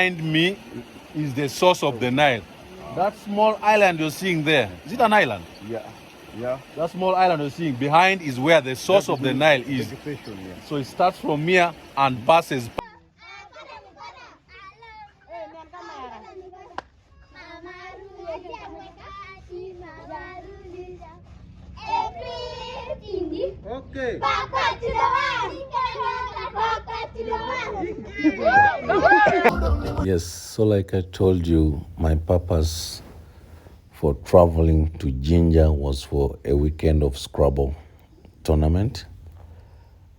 Behind me is the source of the Nile. That small island you're seeing there, is it an island? Yeah. Yeah. That small island you're seeing behind is where the source of the Nile is. Vegetation, yeah. So it starts from here and passes. Okay. Yes, so like I told you, my purpose for traveling to Jinja was for a weekend of Scrabble tournament,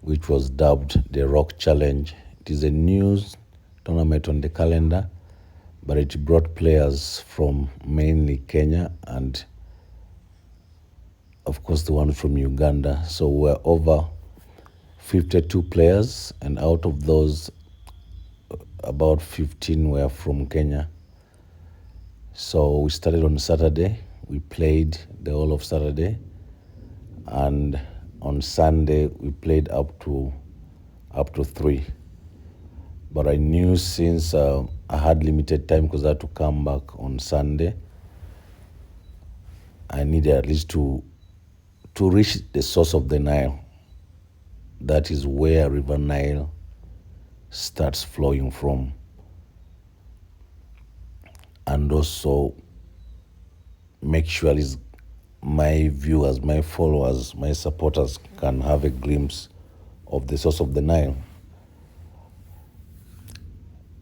which was dubbed the Rock Challenge. It is a new tournament on the calendar, but it brought players from mainly Kenya and of course the one from Uganda. So we're over 52 players, and out of those about 15 were from Kenya. So we started on Saturday. We played the whole of Saturday, and on Sunday we played up to 3. But I knew since I had limited time because I had to come back on Sunday, I needed at least to reach the source of the Nile. That is where River Nile starts flowing from. And also make sure at least my viewers, my followers, my supporters can have a glimpse of the source of the Nile.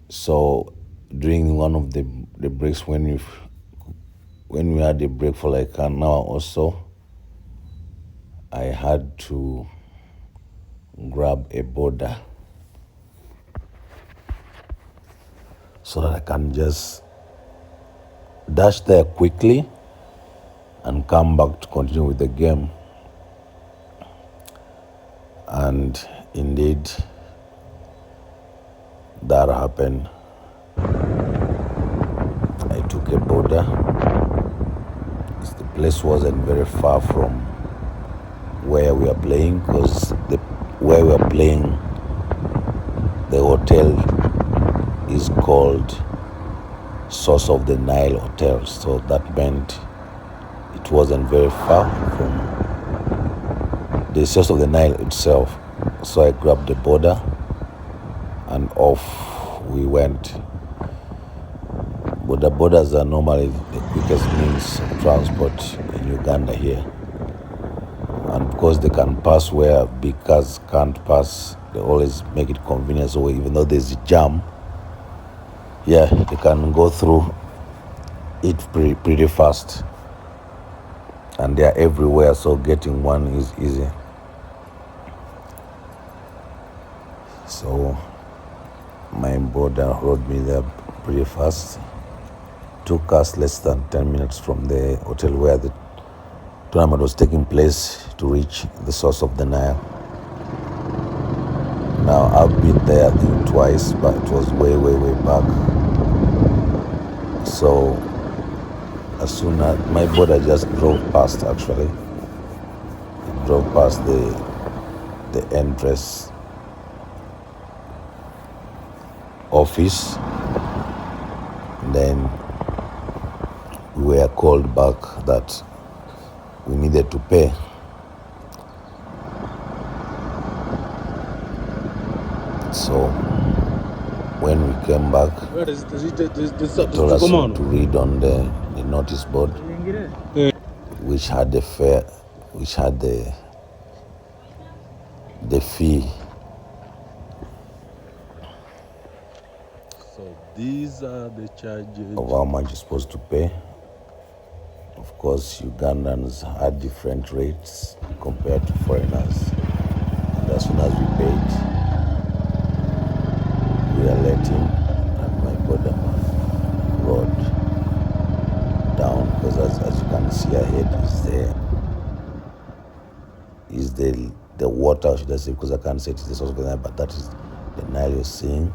So during one of the breaks, when we had a break for like an hour or so, I had to grab a border so that I can just dash there quickly and come back to continue with the game. And indeed, that happened. I took a border. The place wasn't very far from where we are playing, because where we are playing, the hotel is called Source of the Nile Hotel. So that meant it wasn't very far from the source of the Nile itself. So I grabbed the border and off we went. But the borders are normally the quickest means of transport in Uganda here. And because they can pass where big cars can't pass, they always make it convenient. So even though there's a jam, yeah, they can go through it pretty fast. And they are everywhere, so getting one is easy. So my brother rode me there pretty fast. Took us less than 10 minutes from the hotel where the tournament was taking place to reach the source of the Nile. Now I've been there I think twice, but it was way back. So as soon as my brother just drove past, actually, he drove past the entrance office, and then we were called back that we needed to pay. So when we came back, they told us to read on the notice board, which had the fare, which had the fee. So these are the charges of how much you're supposed to pay. Of course, Ugandans had different rates compared to foreigners. And as soon as we paid, we are letting, and my brother rode down, because as you can see ahead is the water, should I say, because I can't say it is the source of the Nile, but that is the Nile you're seeing.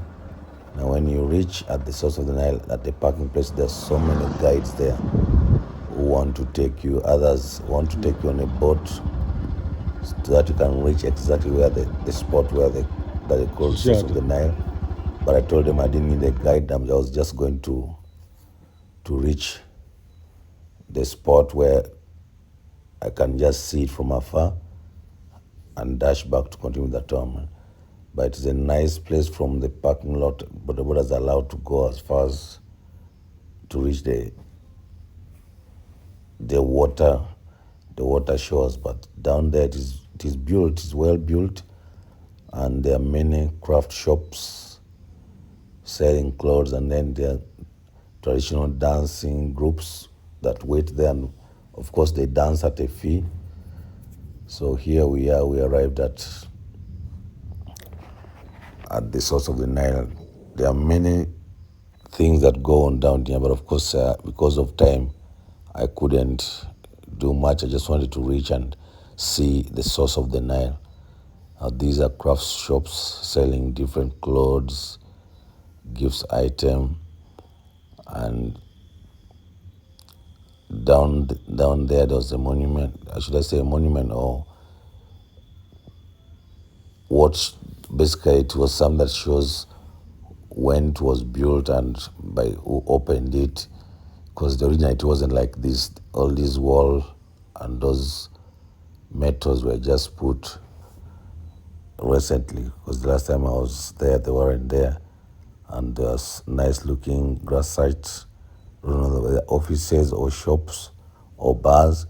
Now when you reach at the source of the Nile, at the parking place, there's so many guides there who want to take you. Others want to take you on a boat so that you can reach exactly where the spot where that they call source of the Nile. but I told them I didn't need a guide. I was just going to reach the spot where I can just see it from afar and dash back to continue the tournament. But it's a nice place from the parking lot, but the boarders are allowed to go as far as to reach the water shores. But down there it is built, it's well built, and there are many craft shops selling clothes, and then there are traditional dancing groups that wait there, and of course they dance at a fee. So here we are, we arrived at the source of the Nile. There are many things that go on down here, but of course because of time I couldn't do much. I just wanted to reach and see the source of the Nile. These are craft shops selling different clothes, gifts item, and down there was a monument. Should I say a monument, or what? Basically it was something that shows when it was built and by who opened it, because originally it wasn't like this. All these wall and those metals were just put recently, because the last time I was there they weren't there. And there's nice looking grass sites, I don't know whether offices or shops or bars.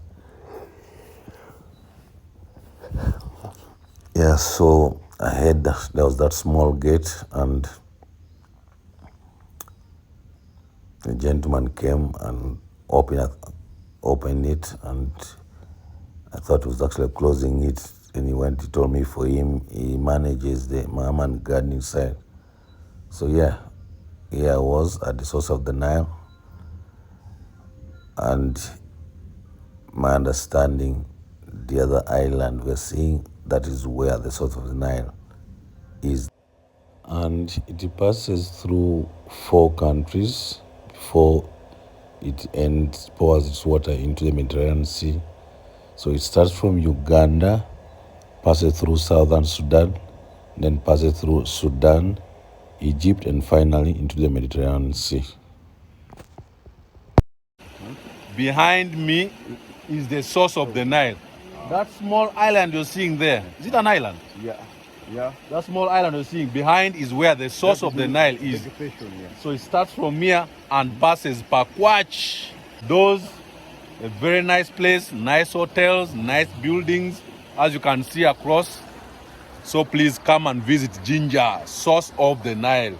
Yeah, so I had there was that small gate, and the gentleman came and opened it, and I thought he was actually closing it. And he told me for him, he manages the Mahaman gardening side. So yeah, here I was at the source of the Nile, and my understanding, the other island we're seeing, that is where the source of the Nile is. And it passes through 4 countries before it pours its water into the Mediterranean Sea. So it starts from Uganda, passes through southern Sudan, then passes through Sudan, Egypt, and finally into the Mediterranean Sea. Behind me is the source of the Nile. That small island you're seeing there, is it an island? Yeah. That small island you're seeing behind is where the source of the Nile is. So it starts from here and passes Pakwach. Those, a very nice place, nice hotels, nice buildings, as you can see across. So please come and visit Jinja, source of the Nile.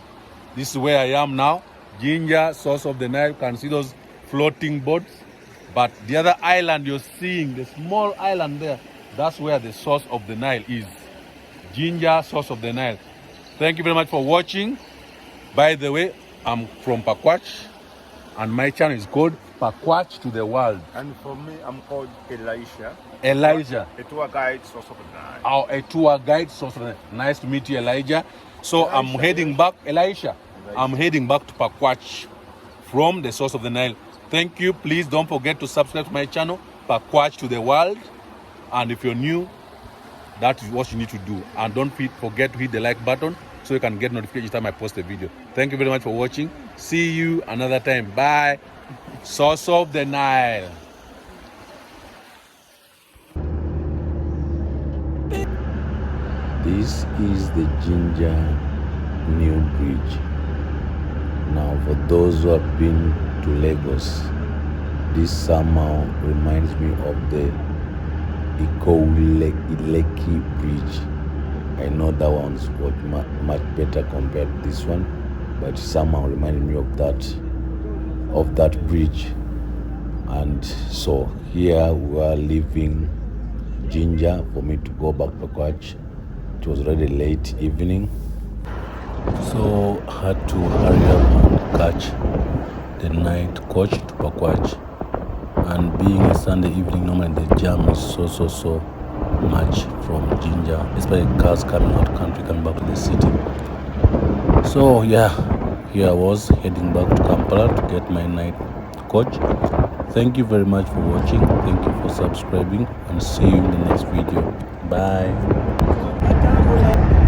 This is where I am now. Jinja, source of the Nile. You can see those floating boats. But the other island you're seeing, the small island there, that's where the source of the Nile is. Jinja, source of the Nile. Thank you very much for watching. By the way, I'm from Pakwach, and my channel is called Pakwach to the World. And for me, I'm called Elijah. Elijah. A tour guide, source of the Nile. Oh, a tour guide, source of the Nile. Nice to meet you, Elijah. So I'm heading back, Elisha. I'm heading back to Pakwach from the source of the Nile. Thank you. Please don't forget to subscribe to my channel, Pakwach to the World. And if you're new, that is what you need to do. And don't forget to hit the like button so you can get notification each time I post a video. Thank you very much for watching. See you another time. Bye. Source of the Nile. This is the Jinja New Bridge. Now, for those who have been to Lagos, this somehow reminds me of the Ileki Bridge. I know that one's much better compared to this one, but somehow reminded me of that bridge. And so here we are leaving Jinja for me to go back to Pakwach. It was already late evening, so I had to hurry up and catch the night coach to Pakwach. And being a Sunday evening, normally the jam is so much from Jinja, especially cars coming out country, coming back to the city. So yeah, here I was heading back to Kampala to get my night coach. Thank you very much for watching. Thank you for subscribing, and see you in the next video. Bye.